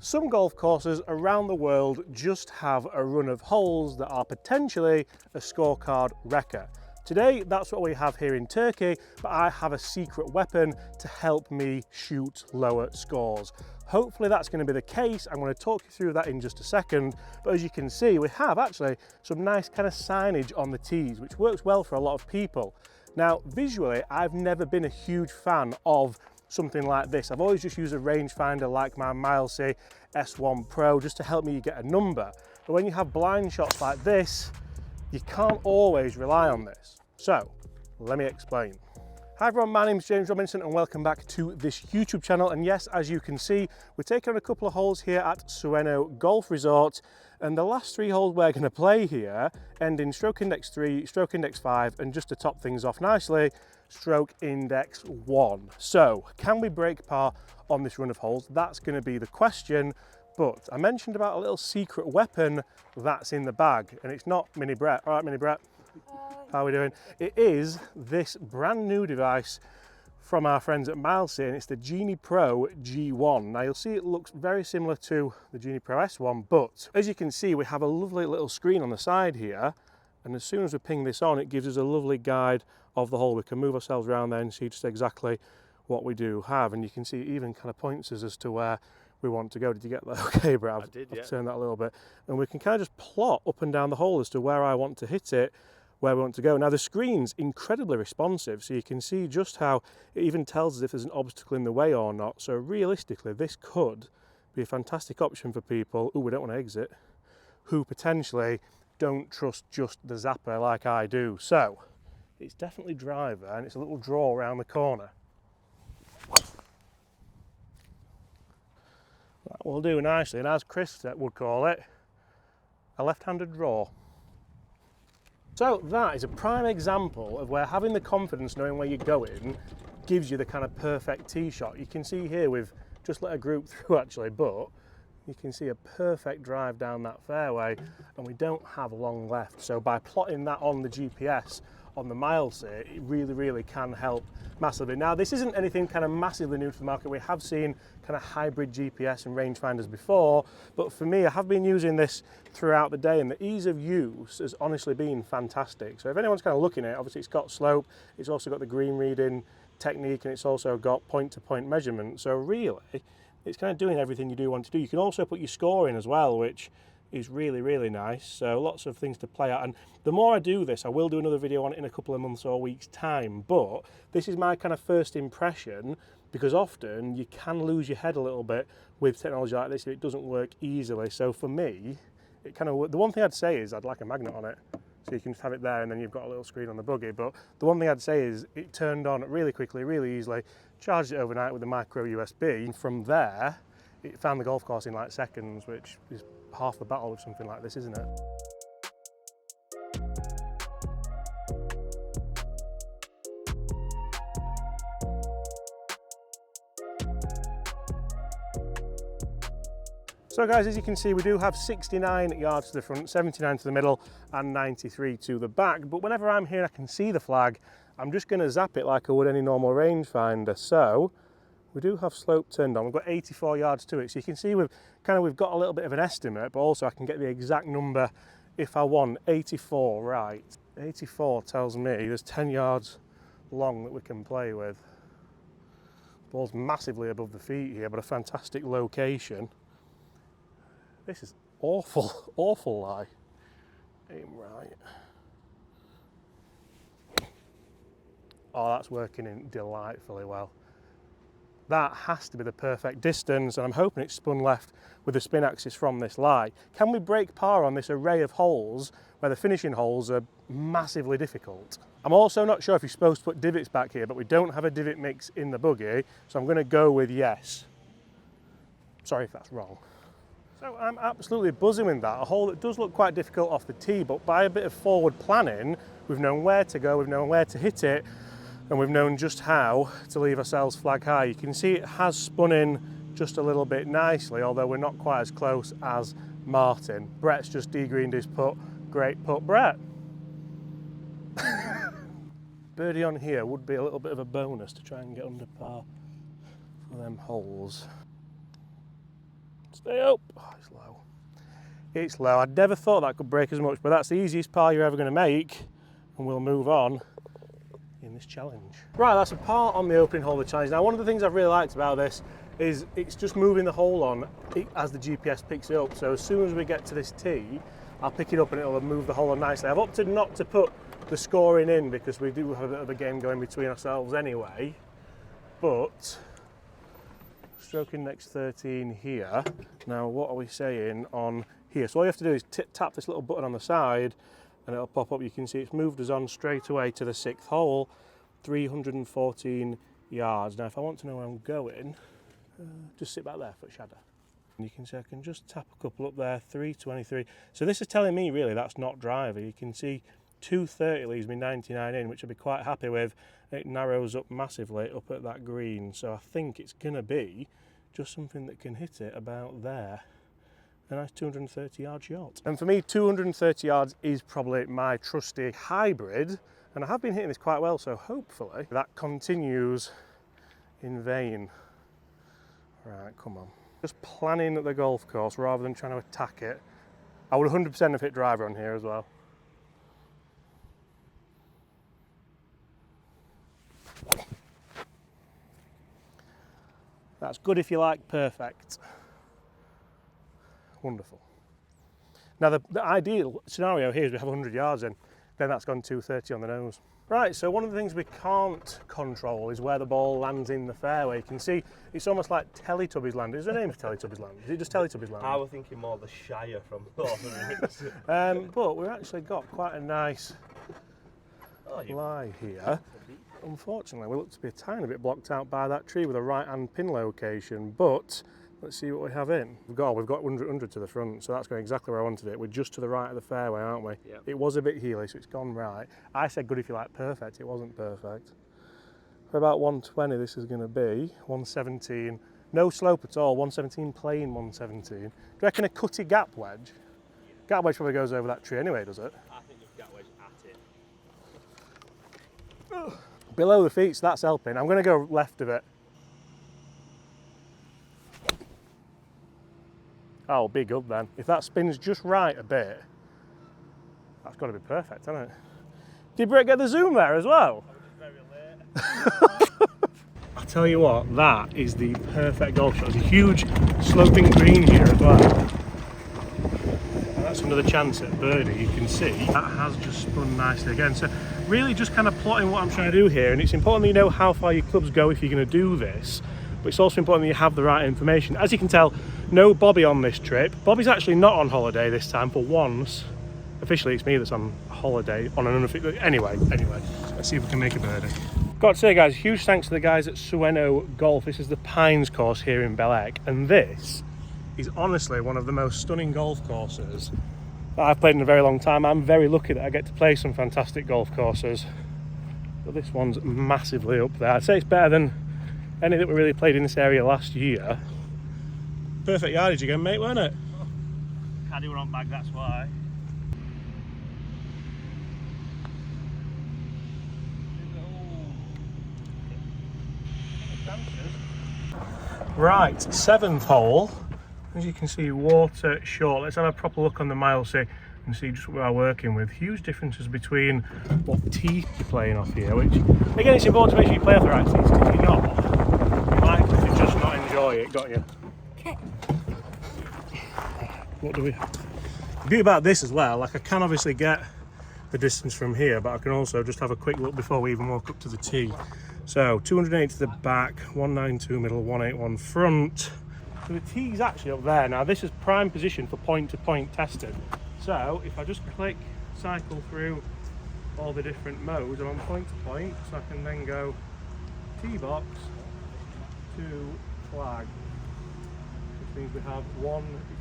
Some golf courses around the world just have a run of holes that are potentially a scorecard wrecker. Today, that's what we have here in Turkey, but I have a secret weapon to help me shoot lower scores. Hopefully that's going to be the case. I'm going to talk you through that in just a second. But as you can see, we have actually some nice kind of signage on the tees, which works well for a lot of people. Now, visually, I've never been a huge fan of something like this. I've always just used a rangefinder like my Milesy S1 Pro just to help me get a number. But when you have blind shots like this, you can't always rely on this. So, let me explain. Hi everyone, my name is James Robinson and welcome back to this YouTube channel. And yes, as you can see, we're taking on a couple of holes here at Sueno Golf Resort. And the last three holes we're going to play here end in stroke index 3, stroke index 5, and just to top things off nicely, stroke index 1. So, can we break par on this run of holes? That's going to be the question. But I mentioned about a little secret weapon that's in the bag, and it's not Mini Brett. All right, Mini Brett, how are we doing? It is this brand new device from our friends at Milesy, and it's the Genie Pro G1. Now you'll see it looks very similar to the Genie Pro S1, but as you can see, we have a lovely little screen on the side here, and as soon as we ping this on, it gives us a lovely guide of the hole. We can move ourselves around there and see just exactly what we do have, and you can see it even kind of points us as to where we want to go. Did you get that okay, Brad? I did, yeah. I've turned that a little bit, and we can kind of just plot up and down the hole as to where I want to hit it, where we want to go. Now the screen's incredibly responsive, so you can see just how it even tells us if there's an obstacle in the way or not. So realistically, this could be a fantastic option for people who we don't want to exit, who potentially don't trust just the zapper like I do. So it's definitely driver, and it's a little draw around the corner. That will do nicely, and as Chris would call it, a left-handed draw. So that is a prime example of where having the confidence, knowing where you're going, gives you the kind of perfect tee shot. You can see here we've just let a group through actually, but you can see a perfect drive down that fairway, and we don't have long left. So by plotting that on the GPS on the Milesy, it really can help massively. Now this isn't anything kind of massively new to the market. We have seen kind of hybrid GPS and rangefinders before, but for me, I have been using this throughout the day, and the ease of use has honestly been fantastic. So if anyone's kind of looking at it, obviously it's got slope, it's also got the green reading technique, and it's also got point-to-point measurement. So really, it's kind of doing everything you do want to do. You can also put your score in as well, which is really nice. So lots of things to play at, and the more I do this, I will do another video on it in a couple of months or weeks time, but this is my kind of first impression, because often you can lose your head a little bit with technology like this if it doesn't work easily. So for me, it kind of, the one thing I'd say is I'd like a magnet on it, so you can just have it there and then you've got a little screen on the buggy. But the one thing I'd say is it turned on really quickly, really easily, charged it overnight with a micro USB, and from there it found the golf course in like seconds, which is half the battle with something like this, isn't it? So guys, as you can see, we do have 69 yards to the front, 79 to the middle, and 93 to the back. But whenever I'm here, I can see the flag. I'm just going to zap it like I would any normal rangefinder. So we do have slope turned on. We've got 84 yards to it. So you can see we've got a little bit of an estimate, but also I can get the exact number if I want. 84, right. 84 tells me there's 10 yards long that we can play with. Ball's massively above the feet here, but a fantastic location. This is awful lie. Aim right. Oh, that's working in delightfully well. That has to be the perfect distance, and I'm hoping it's spun left with the spin axis from this lie. Can we break par on this array of holes where the finishing holes are massively difficult? I'm also not sure if you're supposed to put divots back here, but we don't have a divot mix in the buggy, so I'm going to go with yes. Sorry if that's wrong. So I'm absolutely buzzing with that. A hole that does look quite difficult off the tee, but by a bit of forward planning, we've known where to go, we've known where to hit it, and we've known just how to leave ourselves flag high. You can see it has spun in just a little bit nicely, although we're not quite as close as Martin. Brett's just degreened his putt. Great putt, Brett. Birdie on here would be a little bit of a bonus to try and get under par for them holes. Stay up. Oh, it's low. It's low. I never thought that could break as much, but that's the easiest par you're ever going to make, and we'll move on in this challenge. Right, that's a par on the opening hole of the challenge. Now, one of the things I've really liked about this is it's just moving the hole on as the GPS picks it up. So as soon as we get to this tee, I'll pick it up and it'll move the hole on nicely. I've opted not to put the scoring in because we do have a bit of a game going between ourselves anyway, but stroking next 13 here. Now, what are we saying on here? So all you have to do is tap this little button on the side and it'll pop up. You can see it's moved us on straight away to the 6th hole, 314 yards. Now, if I want to know where I'm going, just sit back there for a shadow. And you can see I can just tap a couple up there, 323. So this is telling me really that's not driver. You can see 230 leaves me 99 in, which I'll be quite happy with. It narrows up massively up at that green. So I think it's going to be just something that can hit it about there. A nice 230 yard shot. And for me, 230 yards is probably my trusty hybrid. And I have been hitting this quite well, so hopefully that continues in vain. Right, come on. Just planning the golf course rather than trying to attack it. I would 100% have hit driver on here as well. That's good if you like perfect. Wonderful. Now the ideal scenario here is we have 100 yards in, then that's gone 230 on the nose. Right, so one of the things we can't control is where the ball lands in the fairway. You can see it's almost like Teletubbies Land. Is there a name for Teletubbies Land? Is it just Teletubbies Land? I was thinking more the Shire from Lord of the Rings. But we've actually got quite a nice lie here. Unfortunately, we look to be a tiny bit blocked out by that tree with a right-hand pin location, but let's see what we have in. We've got 100 to the front, so that's going exactly where I wanted it. We're just to the right of the fairway, aren't we? Yep. It was a bit heely, so it's gone right. I said good if you like perfect, it wasn't perfect. For about 120 this is going to be, 117. No slope at all, 117 plain 117. Do you reckon a cutty gap wedge? Yeah. Gap wedge probably goes over that tree anyway, does it? I think you've gap wedge at it. Below the feet, so that's helping. I'm going to go left of it. Oh, big up then. If that spins just right a bit, that's got to be perfect, hasn't it? Did Brett get the zoom there as well? I was just very late. I'll tell you what, that is the perfect golf shot. There's a huge sloping green here as well. And that's another chance at birdie. You can see that has just spun nicely again. So really just kind of plotting what I'm trying to do here, and it's important that you know how far your clubs go if you're going to do this, but it's also important that you have the right information. As you can tell, no Bobby on this trip. Bobby's actually not on holiday this time for once. Officially it's me that's on holiday on an unofficial. Anyway, let's see if we can make a birdie. Got to say guys, huge thanks to the guys at Sueno Golf. This is the Pines course here in Bel-Air, and this is honestly one of the most stunning golf courses that I've played in a very long time. I'm very lucky that I get to play some fantastic golf courses, but this one's massively up there. I'd say it's better than any that we really played in this area last year. Perfect yardage again, mate, weren't it? Caddy were on bag, that's why. Right, 7th hole. As you can see, water short. Let's have a proper look on the mile see and see just what we are working with. Huge differences between what tee you're playing off here, which again it's important to make sure you play off the right tees, because if you're not, you're likely to just not enjoy it, got you? Okay. What do we have? The beauty about this as well, like I can obviously get the distance from here, but I can also just have a quick look before we even walk up to the tee. So 208 to the back, 192 middle, 181 front. So the tee's actually up there. Now this is prime position for point-to-point testing. So if I just click cycle through all the different modes, I'm on point-to-point, so I can then go tee box to flag. Which means we have it's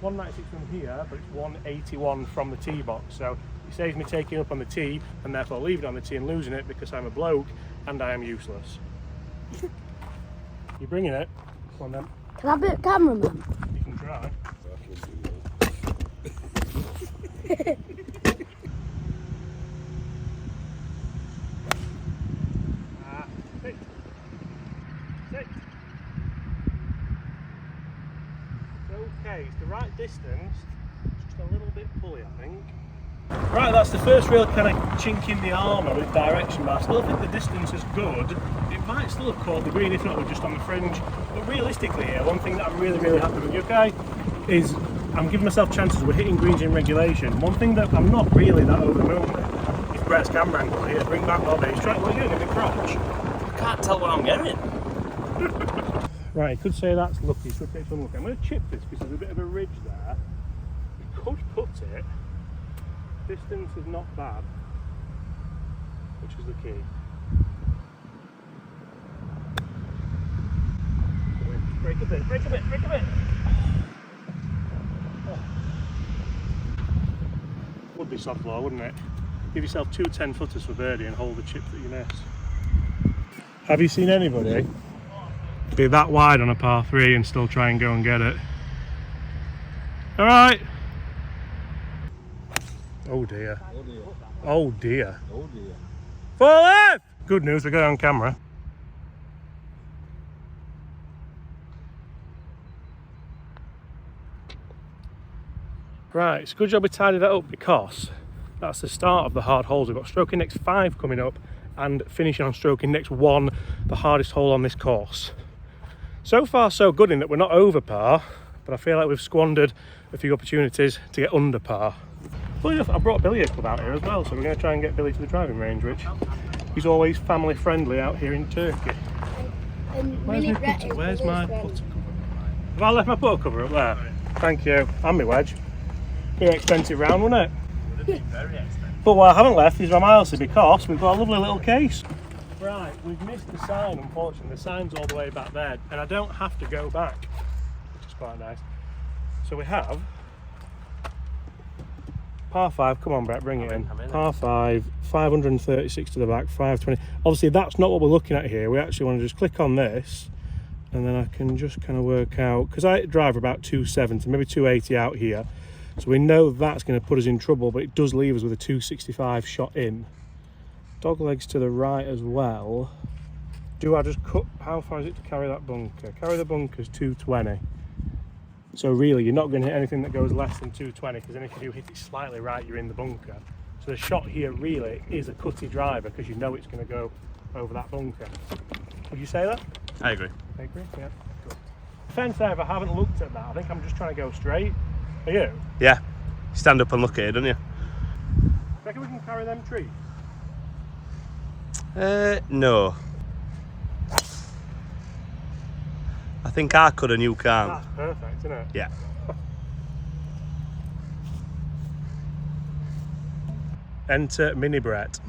196 from here, but it's 181 from the tee box. So it saves me taking up on the tee and therefore leaving it on the tee and losing it because I'm a bloke and I am useless. You're bringing it? Come on then. Can I be a cameraman? You can try. Sit. Sit. It's okay. the right distance, just a little bit pulley, I think. Right, that's the first real kind of chink in the armour with direction, but I still think the distance is good. It might still have caught the green, if not we're just on the fringe. But realistically here, one thing that I'm really, really happy with, okay, is I'm giving myself chances. We're hitting greens in regulation. One thing that I'm not really that over the moon with is Brett's camera angle here. Bring back Bobby. He's trying, what are you doing, a big crotch? I can't tell what I'm getting. Right, you could say that's lucky, so it's unlucky. I'm going to chip this because there's a bit of a ridge there. You could put it. Distance is not bad, which is the key. Break a bit, break a bit, break a bit. Oh. Would be soft law, wouldn't it? Give yourself 2 10-footers for birdie and hold the chip that you miss. Have you seen anybody be that wide on a par 3 and still try and go and get it? All right. Oh dear. Oh dear. Oh dear. Oh dear. Fall left! Good news, we got it on camera. Right, it's a good job we tidied that up because that's the start of the hard holes. We've got stroke index 5 coming up and finishing on stroke index 1, the hardest hole on this course. So far so good in that we're not over par, but I feel like we've squandered a few opportunities to get under par. Funny enough, I brought Billy a club out here as well, so we're going to try and get Billy to the driving range, which he's always family friendly out here in Turkey. Where's my putter cover? Have I left my putter cover up there? Thank you. And my wedge. Be an expensive round, wouldn't it? Would have been very expensive. But what I haven't left is my Milesy because we've got a lovely little case. Right, we've missed the sign, unfortunately. The sign's all the way back there, and I don't have to go back, which is quite nice. So we have par 5, come on Brett, bring it in. Par 5, 536 to the back, 520. Obviously that's not what we're looking at here. We actually want to just click on this and then I can just kind of work out, because I drive about 270, maybe 280 out here. So we know that's going to put us in trouble, but it does leave us with a 265 shot in. Dog legs to the right as well. Do I just cut, how far is it to carry that bunker? Carry the bunker's 220. So really, you're not going to hit anything that goes less than 220, because then if you do hit it slightly right, you're in the bunker. So the shot here really is a cutty driver, because you know it's going to go over that bunker. Would you say that? I agree. I agree, yeah. Good. Fence there, if I haven't looked at that, I think I'm just trying to go straight. Are you? Yeah. Stand up and look at it, don't you? Reckon we can carry them trees? No. I think I could and you can't. That's perfect, isn't it? Yeah. Enter Mini Brett.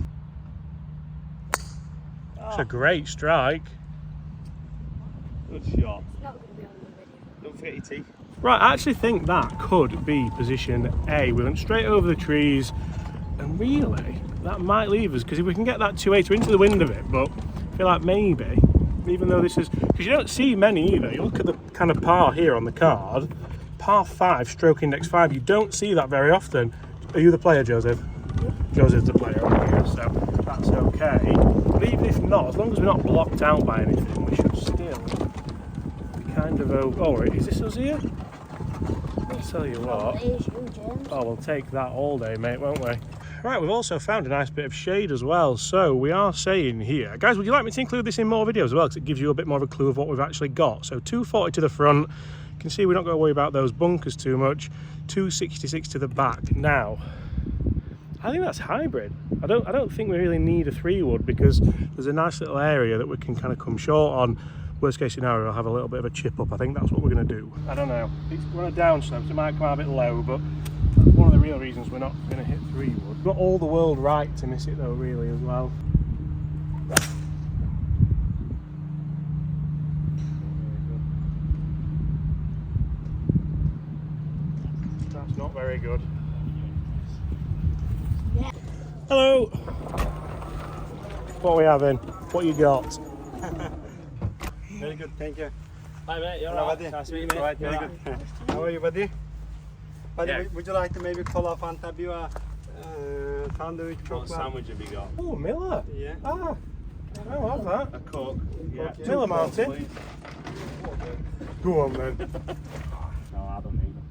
That's a great strike. Good shot. Don't forget your teeth. Right, I actually think that could be position A. We went straight over the trees, and really, that might leave us, because if we can get that 280 into the wind of it, but I feel like maybe, even though this is, because you don't see many either, you look at the kind of par here on the card, par 5, stroke index 5, you don't see that very often. Are you the player, Joseph? Joseph's the player over here, so that's okay. But even if not, as long as we're not blocked out by anything, we should still be kind of over. Oh, is this us here? I'll tell you what. Oh, we'll take that all day, mate, won't we? Right, we've also found a nice bit of shade as well. So we are saying here, guys, would you like me to include this in more videos as well? Because it gives you a bit more of a clue of what we've actually got. So 240 to the front. You can see we're not going to worry about those bunkers too much. 266 to the back. Now, I think that's hybrid. I don't think we really need a 3-wood, because there's a nice little area that we can kind of come short on. Worst case scenario, I'll have a little bit of a chip up. I think that's what we're going to do. I don't know. We're on a downslope, so it might come out a bit low, but that's one of the real reasons we're not going to hit 3-wood. We've got all the world right to miss it though, really, as well. That's not very good. Yeah. Hello. What are we having? What you got? Very good, thank you. Hi mate, you're Hello, right. buddy. Nice to meet you, mate. Alright, very You're good. How are you, buddy? Buddy, Yeah. would you like to maybe cola, Fanta, beer, sandwich, What chocolate? sandwich have you got? Oh, Miller. Yeah. Ah, I'll have that. A Coke. Yeah. Miller, Martin. Please. Go on then. No, I don't need them.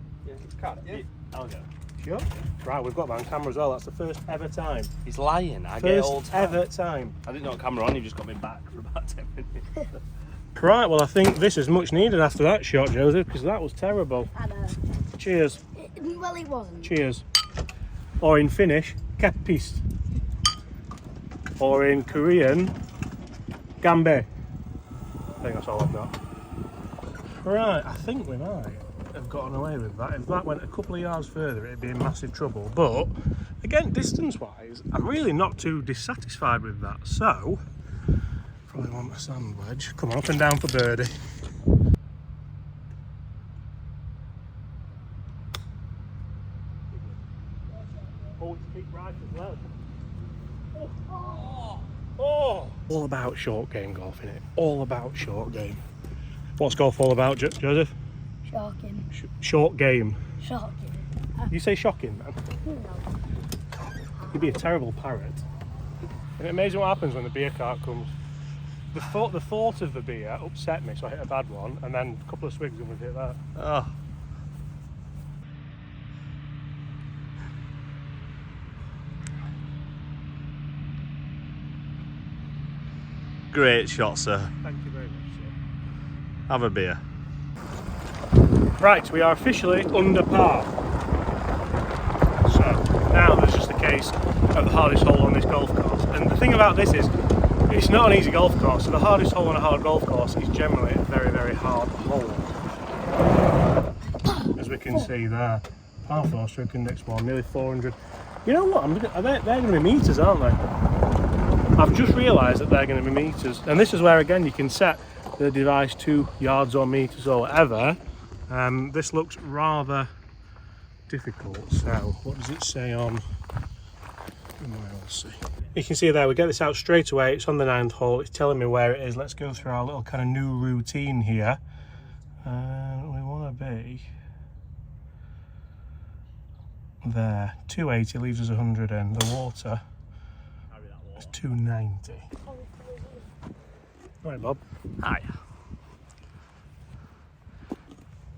card, yeah? I'll go. Sure. Right, we've got that on camera as well. That's the first ever time. He's lying. I get it all First the time. ever time. I didn't know what camera on. You've just got me back for about 10 minutes. Right, well I think this is much needed after that shot, Joseph, because that was terrible. I know. Cheers. Well, it wasn't. Cheers. Or in Finnish, käppis. Or in Korean, gambe. I think that's all I've got. Right, I think we might have gotten away with that. If that went a couple of yards further, it'd be in massive trouble. But again, distance-wise, I'm really not too dissatisfied with that. So, probably want a sand wedge. Come on, up and down for birdie. Always keep right as well. Oh. All about short game golf, innit? All about short game. What's golf all about, Joseph? Shocking. Short game. Shocking. You say shocking, man? No. You'd be a terrible parrot. Isn't it amazing what happens when the beer cart comes? The thought of the beer upset me, so I hit a bad one, and then a couple of swigs and we'd hit that. Oh. Great shot, sir. Thank you very much, sir. Have a beer. Right, we are officially under par. So now there's just a case of the hardest hole on this golf course. And the thing about this is, it's not an easy golf course. So the hardest hole on a hard golf course is generally a very, very hard hole. As we can see there, par 4 stroke index 1, nearly 400. You know what? They're going to be meters, aren't they? I've just realised that they're going to be meters, and this is where again you can set the device to yards or meters or whatever. This looks rather difficult. So what does it say on? Let's see. You can see there, we get this out straight away. It's on the 9th hole. It's telling me where it is. Let's go through our little kind of new routine here. We want to be there. 280 leaves us 100 in. The water is 290. Right, Bob. Hi.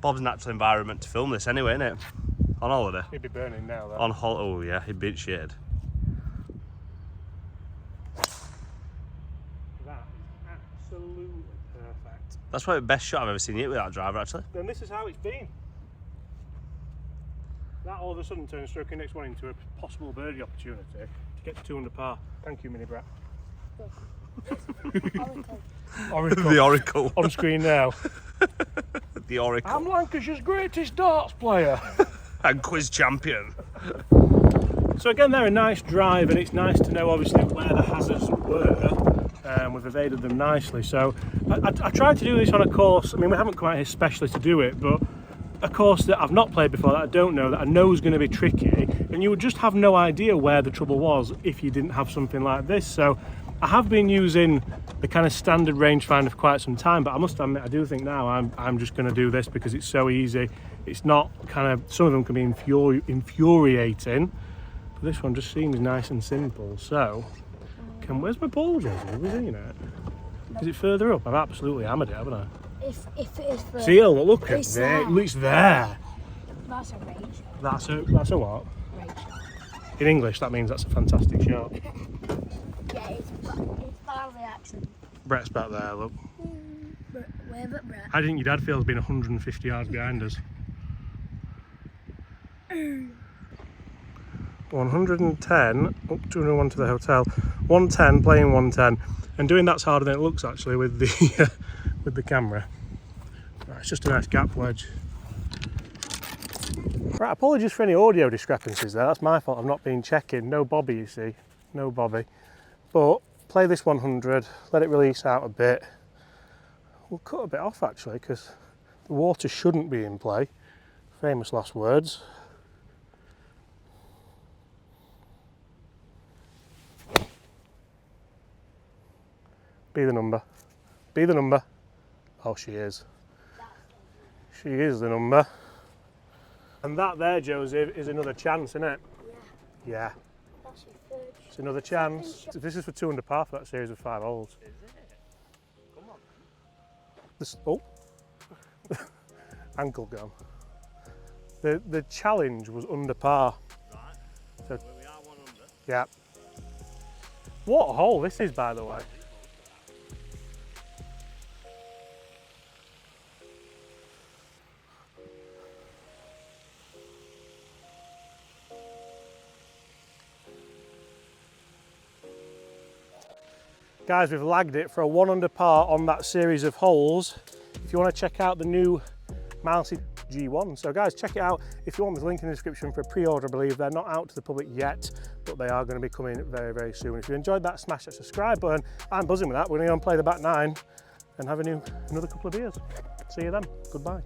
Bob's natural environment to film this anyway, isn't it? On holiday. He'd be burning now, though. On holiday, oh yeah, he'd be shade. That is absolutely perfect. That's probably the best shot I've ever seen you hit with that driver, actually. And this is how it's been. That all of a sudden turns stroke index 1 into a possible birdie opportunity to get to 2 under par. Thank you, Mini Brat. Oracle. The Oracle. On screen now. The Oracle. I'm Lancashire's greatest darts player. And quiz champion. So again, they're a nice drive, and it's nice to know obviously where the hazards were. We've evaded them nicely. So I tried to do this on a course. I mean, we haven't come out here specially to do it, but a course that I've not played before, that I don't know, that I know is going to be tricky, and you would just have no idea where the trouble was if you didn't have something like this. So I have been using the kind of standard rangefinder for quite some time, but I must admit, I do think now I'm just going to do this because it's so easy. It's not kind of, some of them can be infuriating, but this one just seems nice and simple. So, where's my ball, Joseph? Have you seen it? Is it further up? I've absolutely hammered it, haven't I? If it is for... See, look at It's there. there. It's there. That's a range. That's a what? Range. In English, that means that's a fantastic shot. Yeah, it's badly accent. Brett's back there, look. Where but Brett? I think your dad feels being 150 yards behind us. 110, up 201 to the hotel. 110, playing 110. And doing that's harder than it looks actually with the with the camera. Right, it's just a nice gap wedge. Right, apologies for any audio discrepancies there. That's my fault. I've not been checking. No Bobby, you see. No Bobby. But play this 100, let it release out a bit. We'll cut a bit off actually because the water shouldn't be in play. Famous last words. Be the number. Be the number. Oh, she is. She is the number. And that there, Joseph, is another chance, isn't it? Yeah. Yeah. That's your third. It's another chance. This is for 2 under par for that series of 5 holes. Is it? Come on. This, oh. Ankle gone. The challenge was under par. Right. So, We are 1 under. yeah. What a hole this is, by the way. Guys, we've lagged it for a 1 under par on that series of holes. If you want to check out the new Genie G1. So guys, check it out. If you want, there's a link in the description for a pre-order, I believe. They're not out to the public yet, but they are going to be coming very, very soon. If you enjoyed that, smash that subscribe button. I'm buzzing with that. We're going to go and play the back 9 and have another couple of beers. See you then. Goodbye.